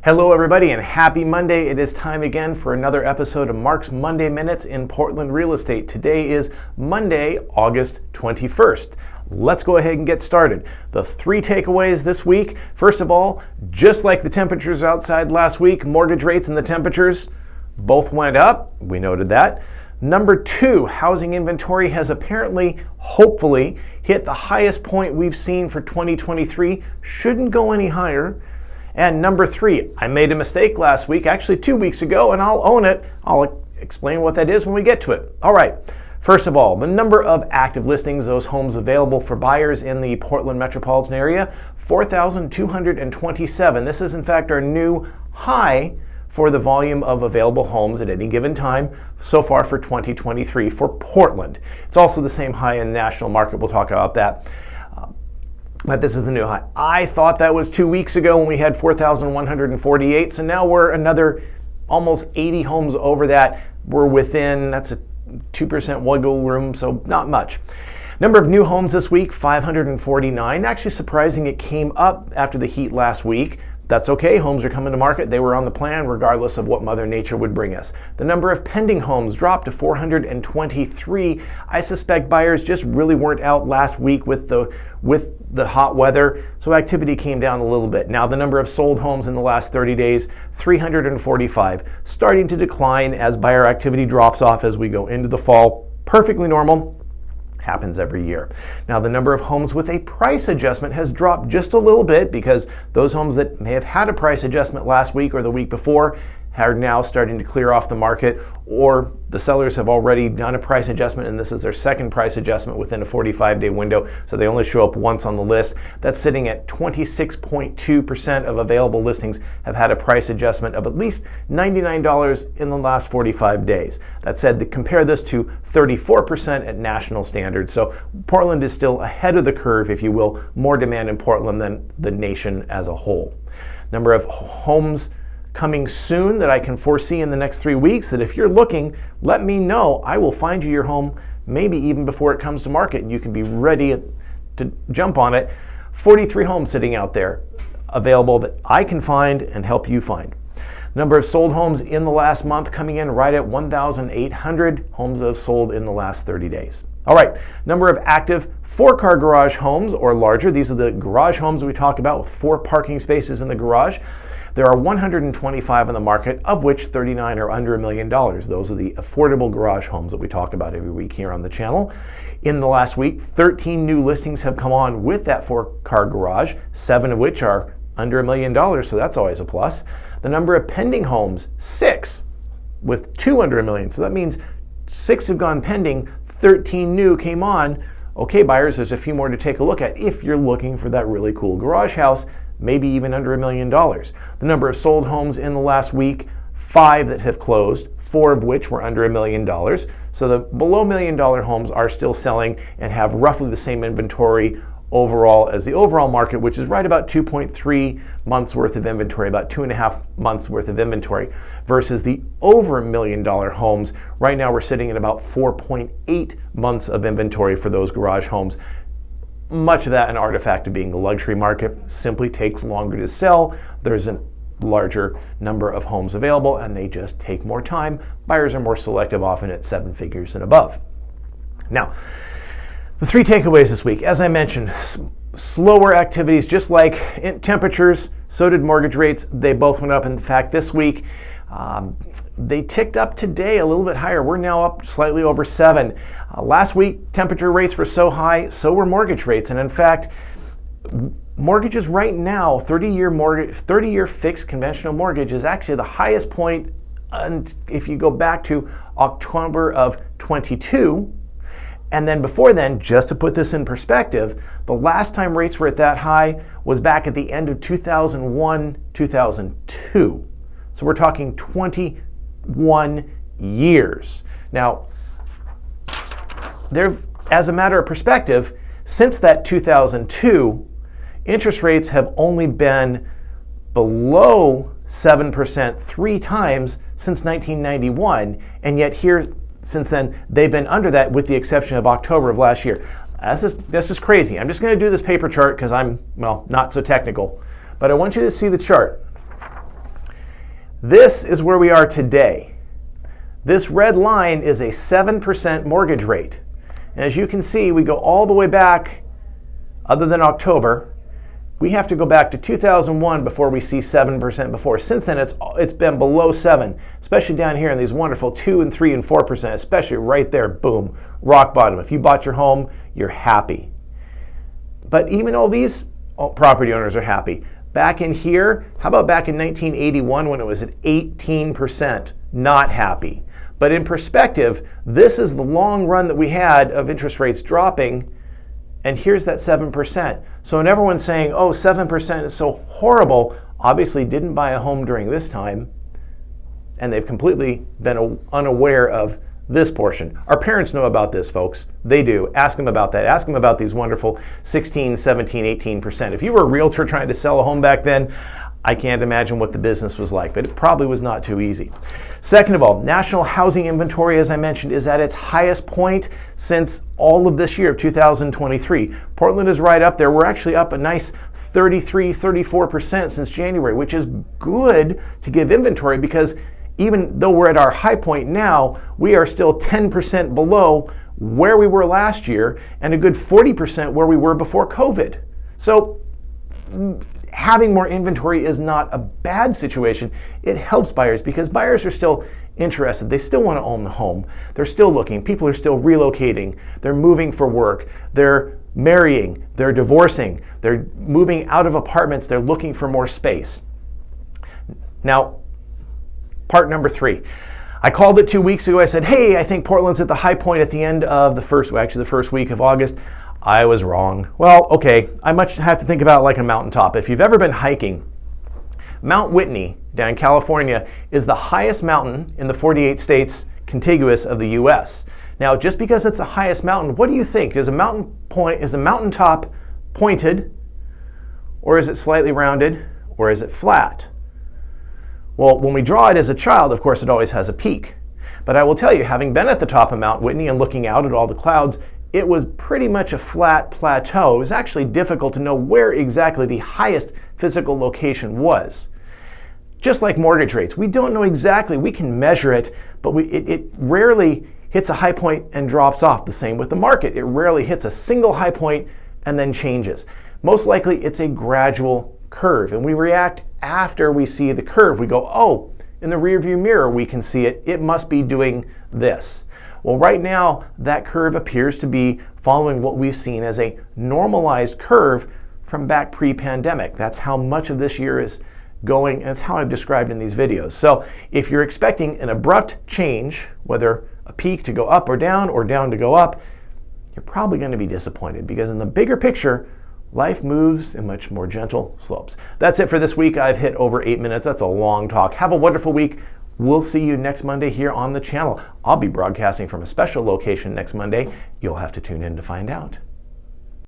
Hello everybody and happy Monday. It is time again for another episode of Mark's Monday Minutes in Portland Real Estate. Today is Monday, August 21st. Let's go ahead and get started. The three takeaways this week. First of all, just like the temperatures outside last week, mortgage rates and the temperatures both went up. We noted that. Number two, housing inventory has apparently, hopefully, hit the highest point we've seen for 2023. Shouldn't go any higher. And number three, I made a mistake last week, actually 2 weeks ago, and I'll own it. I'll explain what that is when we get to it. All right. First of all, the number of active listings, those homes available for buyers in the Portland metropolitan area, 4,227. This is in fact our new high for the volume of available homes at any given time so far for 2023 for Portland. It's also the same high in the national market. We'll talk about that. But this is the new high. I thought that was 2 weeks ago when we had 4,148. So now we're another almost 80 homes over that. We're within, that's a 2% wiggle room, so not much. Number of new homes this week, 549. Actually surprising it came up after the heat last week. That's okay, homes are coming to market. They were on the plan regardless of what Mother Nature would bring us. The number of pending homes dropped to 423. I suspect buyers just really weren't out last week with the hot weather, so activity came down a little bit. Now the number of sold homes in the last 30 days, 345, starting to decline as buyer activity drops off as we go into the fall. Perfectly normal. Happens every year. Now the number of homes with a price adjustment has dropped just a little bit because those homes that may have had a price adjustment last week or the week before are now starting to clear off the market, or the sellers have already done a price adjustment and this is their second price adjustment within a 45-day window, so they only show up once on the list. That's sitting at 26.2% of available listings have had a price adjustment of at least $99 in the last 45 days. That said, compare this to 34% at national standards. So Portland is still ahead of the curve, if you will, more demand in Portland than the nation as a whole. Number of homes coming soon that I can foresee in the next 3 weeks, that if you're looking, let me know. I will find you your home maybe even before it comes to market and you can be ready to jump on it. 43 homes sitting out there available that I can find and help you find. Number of sold homes in the last month coming in right at 1,800 homes have sold in the last 30 days. All right, number of active 4-car garage homes or larger. These are the garage homes we talk about with 4 parking spaces in the garage. There are 125 in the market, of which 39 are under $1 million. Those are the affordable garage homes that we talk about every week here on the channel. In the last week, 13 new listings have come on with that 4-car garage, 7 of which are under $1 million, so that's always a plus. The number of pending homes, 6, with 2 under $1 million. So that means 6 have gone pending, 13 new came on. Okay, buyers, there's a few more to take a look at if you're looking for that really cool garage house, maybe even under $1 million. The number of sold homes in the last week, 5 that have closed, 4 of which were under $1 million. So the below $1 million homes are still selling and have roughly the same inventory overall as the overall market, which is right about 2.3 months worth of inventory, about 2.5 months worth of inventory, versus the over $1 million homes. Right now we're sitting at about 4.8 months of inventory for those garage homes. Much of that an artifact of being the luxury market. Simply takes longer to sell. There's a larger number of homes available and they just take more time. Buyers are more selective, often at 7 figures and above. Now, the 3 takeaways this week, as I mentioned, slower activities, just like in temperatures, so did mortgage rates. They both went up. In fact, this week, they ticked up today a little bit higher. We're now up slightly over 7. Last week, temperature rates were so high, so were mortgage rates. And in fact, mortgages right now, 30-year fixed conventional mortgage is actually the highest point. And if you go back to October of 22, and then before then, just to put this in perspective, the last time rates were at that high was back at the end of 2001, 2002. So we're talking 21 years. Now, as a matter of perspective, since that 2002, interest rates have only been below 7% 3 times since 1991, and yet here, since then, they've been under that with the exception of October of last year. This is crazy. I'm just going to do this paper chart because I'm, well, not so technical, but I want you to see the chart. This is where we are today. This red line is a 7% mortgage rate. And as you can see, we go all the way back, other than October, we have to go back to 2001 before we see 7% before. Since then, it's been below 7, especially down here in these wonderful 2 and 3 and 4%, especially right there, boom, rock bottom. If you bought your home, you're happy. But even all these property owners are happy. Back in here, how about back in 1981 when it was at 18%? Not happy. But in perspective, this is the long run that we had of interest rates dropping, and here's that 7%. So when everyone's saying, oh, 7% is so horrible, obviously didn't buy a home during this time, and they've completely been unaware of this portion. Our parents know about this, folks. They do. Ask them about that. Ask them about these wonderful 16, 17, 18%. If you were a realtor trying to sell a home back then, I can't imagine what the business was like, but it probably was not too easy. Second of all, national housing inventory, as I mentioned, is at its highest point since all of this year of 2023. Portland is right up there. We're actually up a nice 33, 34% since January, which is good to give inventory because even though we're at our high point now, we are still 10% below where we were last year and a good 40% where we were before COVID. So having more inventory is not a bad situation. It helps buyers because buyers are still interested. They still want to own the home. They're still looking. People are still relocating. They're moving for work. They're marrying. They're divorcing. They're moving out of apartments. They're looking for more space. Now, part number 3. I called it 2 weeks ago. I said, hey, I think Portland's at the high point at the end of the first week of August. I was wrong. Well, okay, I much have to think about it like a mountaintop. If you've ever been hiking, Mount Whitney down in California is the highest mountain in the 48 states contiguous of the U.S. Now, just because it's the highest mountain, what do you think? Is a mountaintop pointed, or is it slightly rounded, or is it flat? Well, when we draw it as a child, of course, it always has a peak. But I will tell you, having been at the top of Mount Whitney and looking out at all the clouds, it was pretty much a flat plateau. It was actually difficult to know where exactly the highest physical location was. Just like mortgage rates, we don't know exactly. We can measure it, but it rarely hits a high point and drops off. The same with the market. It rarely hits a single high point and then changes. Most likely, it's a gradual curve, and we react after we see the curve. We go, oh, in the rearview mirror, we can see it. It must be doing this. Well, right now, that curve appears to be following what we've seen as a normalized curve from back pre-pandemic. That's how much of this year is going, and it's how I've described in these videos. So if you're expecting an abrupt change, whether a peak to go up or down to go up, you're probably going to be disappointed because in the bigger picture, life moves in much more gentle slopes. That's it for this week. I've hit over 8 minutes. That's a long talk. Have a wonderful week. We'll see you next Monday here on the channel. I'll be broadcasting from a special location next Monday. You'll have to tune in to find out.